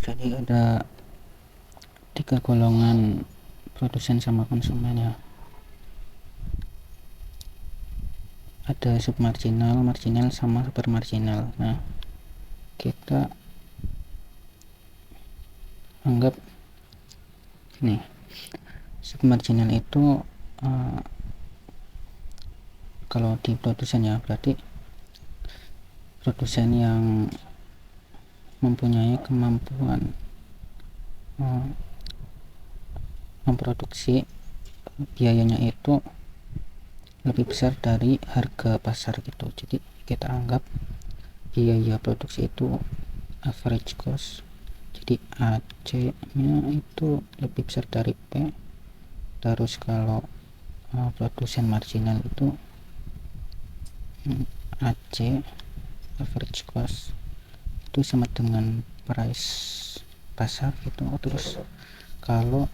Jadi ada 3 golongan produsen sama konsumen ya. Ada submarginal, marginal, sama supermarginal. Nah, kita anggap ini submarginal itu kalau di produsen ya, berarti produsen yang mempunyai kemampuan memproduksi, biayanya itu lebih besar dari harga pasar gitu. Jadi kita anggap biaya produksi itu average cost, jadi AC nya itu lebih besar dari P. Terus kalau produsen marginal itu AC average cost itu sama dengan price pasar gitu. Terus kalau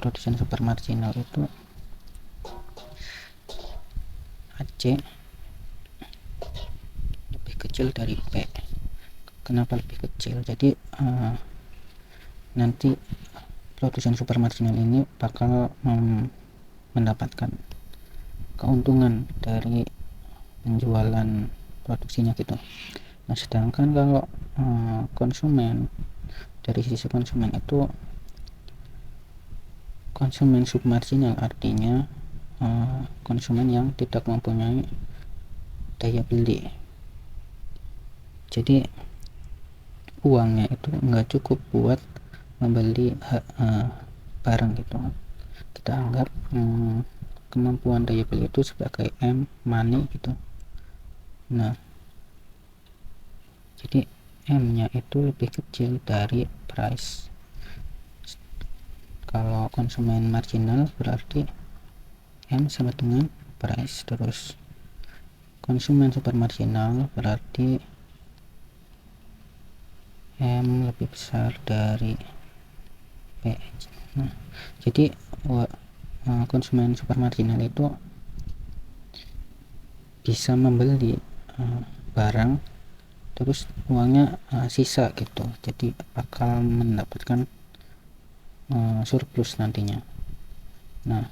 produsen super marginal itu AC lebih kecil dari P. Kenapa lebih kecil? Jadi nanti produsen super marginal ini bakal mendapatkan keuntungan dari penjualan produksinya gitu. Nah, sedangkan kalau konsumen, dari sisi konsumen itu konsumen submarginal artinya konsumen yang tidak mempunyai daya beli. Jadi uangnya itu enggak cukup buat membeli barang gitu. Kita anggap kemampuan daya beli itu sebagai M, money gitu. Nah, jadi M nya itu lebih kecil dari price. Kalau konsumen marginal berarti M sama dengan price. Terus konsumen super marginal berarti M lebih besar dari P. Nah, jadi konsumen super marginal itu bisa membeli barang terus uangnya sisa gitu. Jadi bakal mendapatkan surplus nantinya. Nah,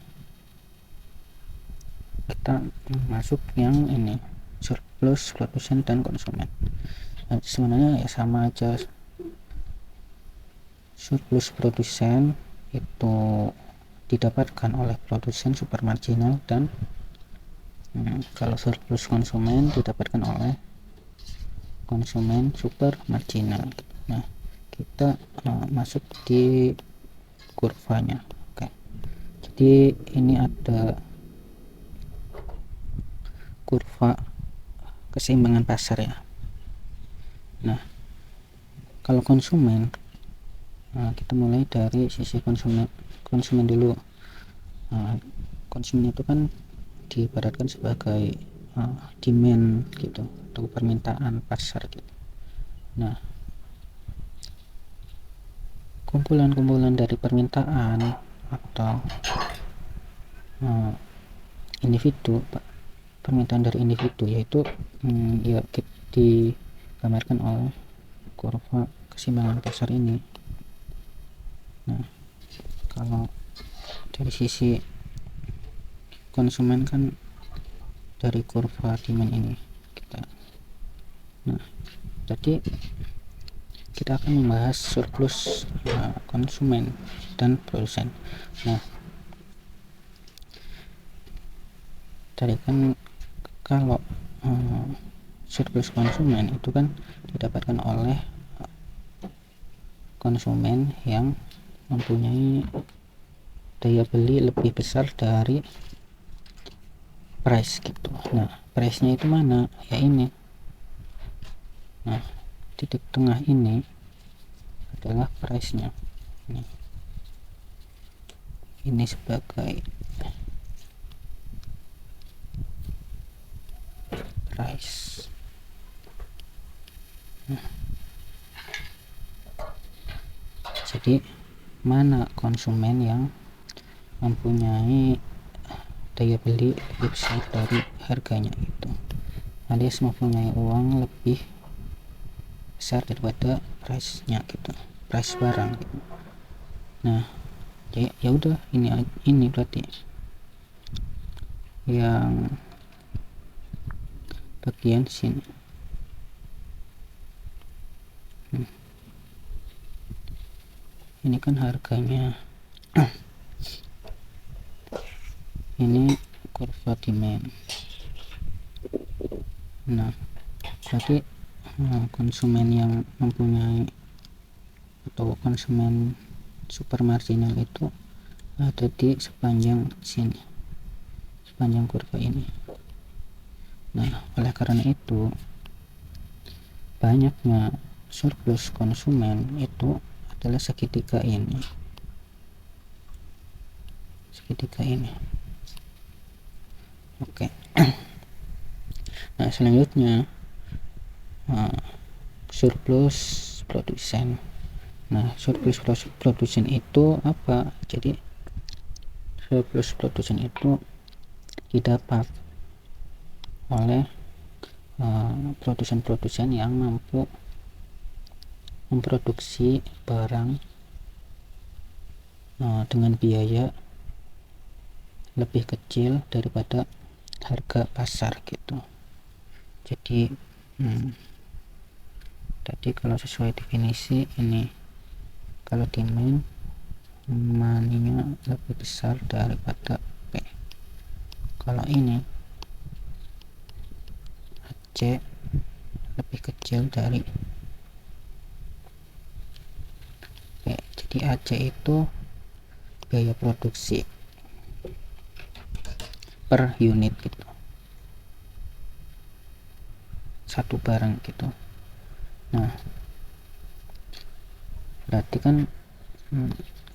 kita masuk yang ini, surplus produsen dan konsumen. Nah, sebenarnya ya sama aja. Surplus produsen itu didapatkan oleh produsen super marginal, dan kalau surplus konsumen didapatkan oleh konsumen super marginal. Nah, kita masuk di kurvanya. Oke. Jadi ini ada kurva keseimbangan pasar ya. Nah, kalau konsumen, kita mulai dari sisi konsumen dulu. Konsumen itu kan diibaratkan sebagai demand gitu, atau permintaan pasar gitu. Nah, kumpulan-kumpulan dari permintaan atau individu, permintaan dari individu, yaitu ya digambarkan oleh kurva keseimbangan pasar ini. Nah, kalau dari sisi konsumen kan dari kurva demand ini kita. Nah, jadi kita akan membahas surplus konsumen dan produsen. Nah, tadi kan kalau surplus konsumen itu kan didapatkan oleh konsumen yang mempunyai daya beli lebih besar dari price gitu. Nah, price nya itu mana? Ya ini. Nah, titik tengah ini adalah price nya. Ini sebagai price. Jadi mana konsumen yang mempunyai daya beli lebih besar dari harganya itu, alias mempunyai uang lebih besar daripada price nya gitu. price barang gitu. Nah ya udah, ini berarti yang bagian sini. Ini kan harganya. Ini kurva demand. Nah berarti konsumen yang mempunyai atau konsumen super marginal itu ada di sepanjang sini, sepanjang kurva ini. Nah oleh karena itu banyaknya surplus konsumen itu adalah segitiga ini, oke. Nah selanjutnya surplus produsen. Nah surplus produsen itu apa? Jadi surplus produsen itu didapat oleh produsen-produsen yang mampu memproduksi barang dengan biaya lebih kecil daripada harga pasar gitu. Jadi tadi kalau sesuai definisi ini, kalau demand money-nya lebih besar daripada P. Kalau ini AC lebih kecil dari P. Jadi AC itu biaya produksi per unit gitu, satu barang gitu. Nah berarti kan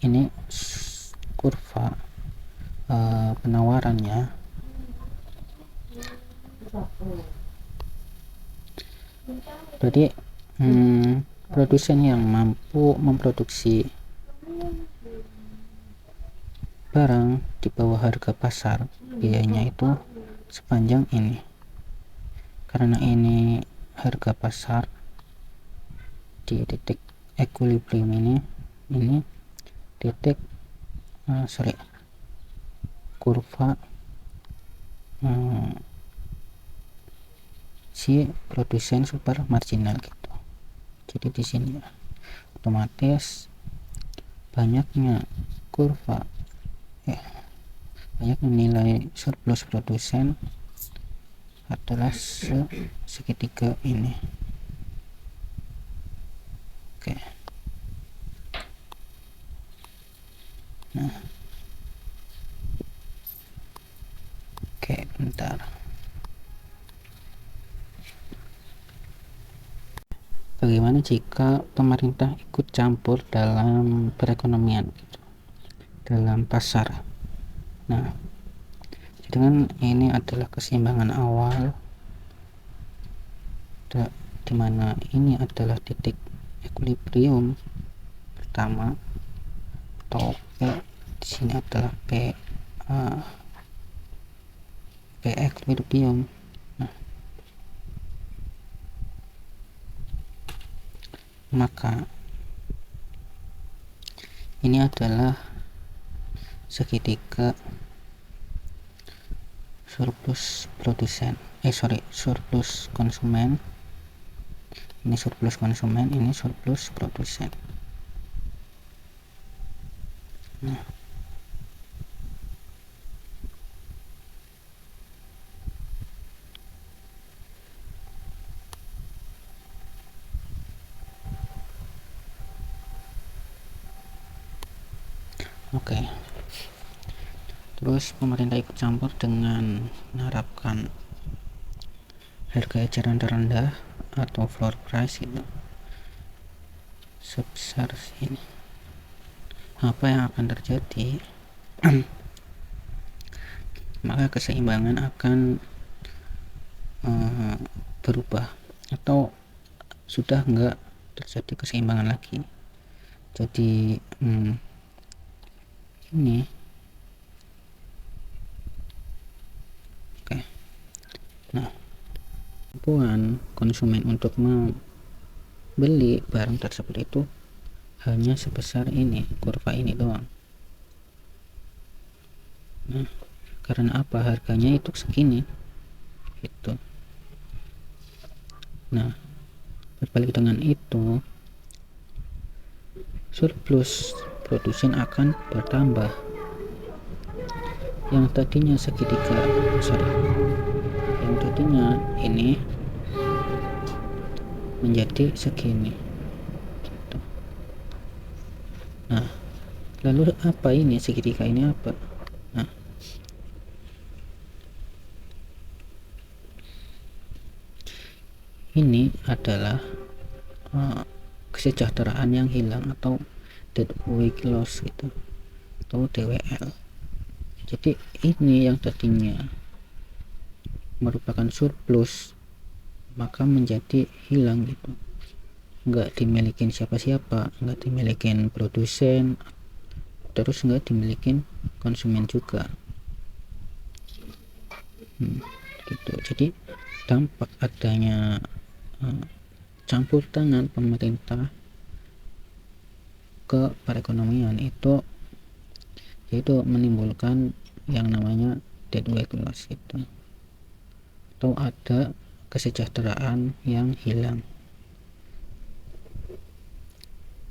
ini kurva penawarannya berarti produsen yang mampu memproduksi barang di bawah harga pasar, biayanya itu sepanjang ini. Karena ini harga pasar di titik equilibrium ini titik kurva si produsen super marginal gitu. Jadi di sini otomatis banyaknya nilai surplus produsen adalah segitiga ini. Oke. Nah oke, bentar. Bagaimana jika pemerintah ikut campur dalam perekonomian gitu, dalam pasar? Nah jadi kan ini adalah keseimbangan awal, dimana ini adalah titik equilibrium pertama, atau P di sini adalah P equilibrium. Nah, maka ini adalah segitiga surplus konsumen. Ini surplus konsumen, ini surplus produsen. Nah oke. Terus pemerintah ikut campur dengan menerapkan harga eceran terendah atau floor price itu sebesar ini. Apa yang akan terjadi? Maka keseimbangan akan berubah, atau sudah enggak terjadi keseimbangan lagi. Jadi ini oke. Nah kemampuan konsumen untuk membeli barang tersebut itu hanya sebesar ini, kurva ini doang. Nah, karena apa? Harganya itu segini gitu. Nah, berbalik dengan itu, surplus produsen akan bertambah. Yang tadinya segitiga, yang tadinya ini menjadi segini gitu. Nah, lalu apa ini segitiga ini apa? Nah, ini adalah kesejahteraan yang hilang atau dead weight loss gitu, atau DWL. Jadi ini yang tadinya merupakan surplus maka menjadi hilang gitu, nggak dimilikin siapa-siapa, nggak dimilikin produsen, terus nggak dimilikin konsumen juga. Gitu. Jadi dampak adanya campur tangan pemerintah ke perekonomian itu yaitu menimbulkan yang namanya dead weight loss gitu, atau ada kesejahteraan yang hilang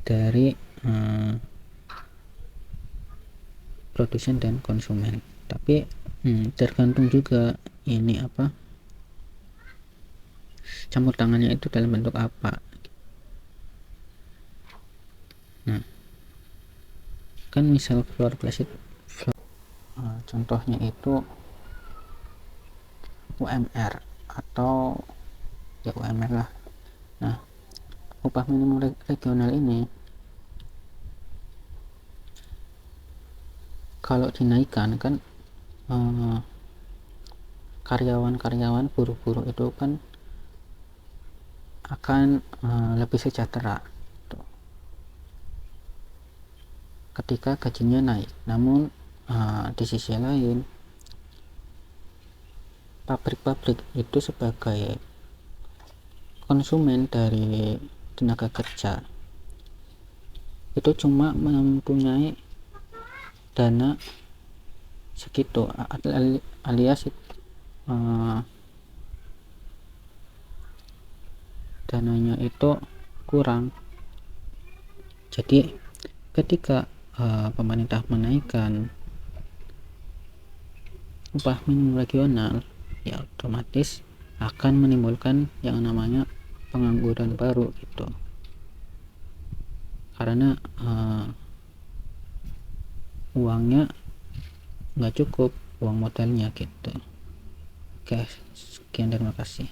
dari produsen dan konsumen. Tapi tergantung juga ini apa, campur tangannya itu dalam bentuk apa. Nah, kan misal floor price itu contohnya itu UMR atau ya UMR lah. Nah, upah minimum regional ini kalau dinaikkan kan karyawan-karyawan buruh-buruh itu kan akan lebih sejahtera ketika gajinya naik. Namun di sisi lain pabrik-pabrik itu sebagai konsumen dari tenaga kerja itu cuma mempunyai dana segitu, alias dananya itu kurang. Jadi ketika pemerintah menaikkan upah minimum regional, ya otomatis akan menimbulkan yang namanya pengangguran baru gitu, karena uangnya nggak cukup, uang modalnya gitu. Oke, sekian, terima kasih.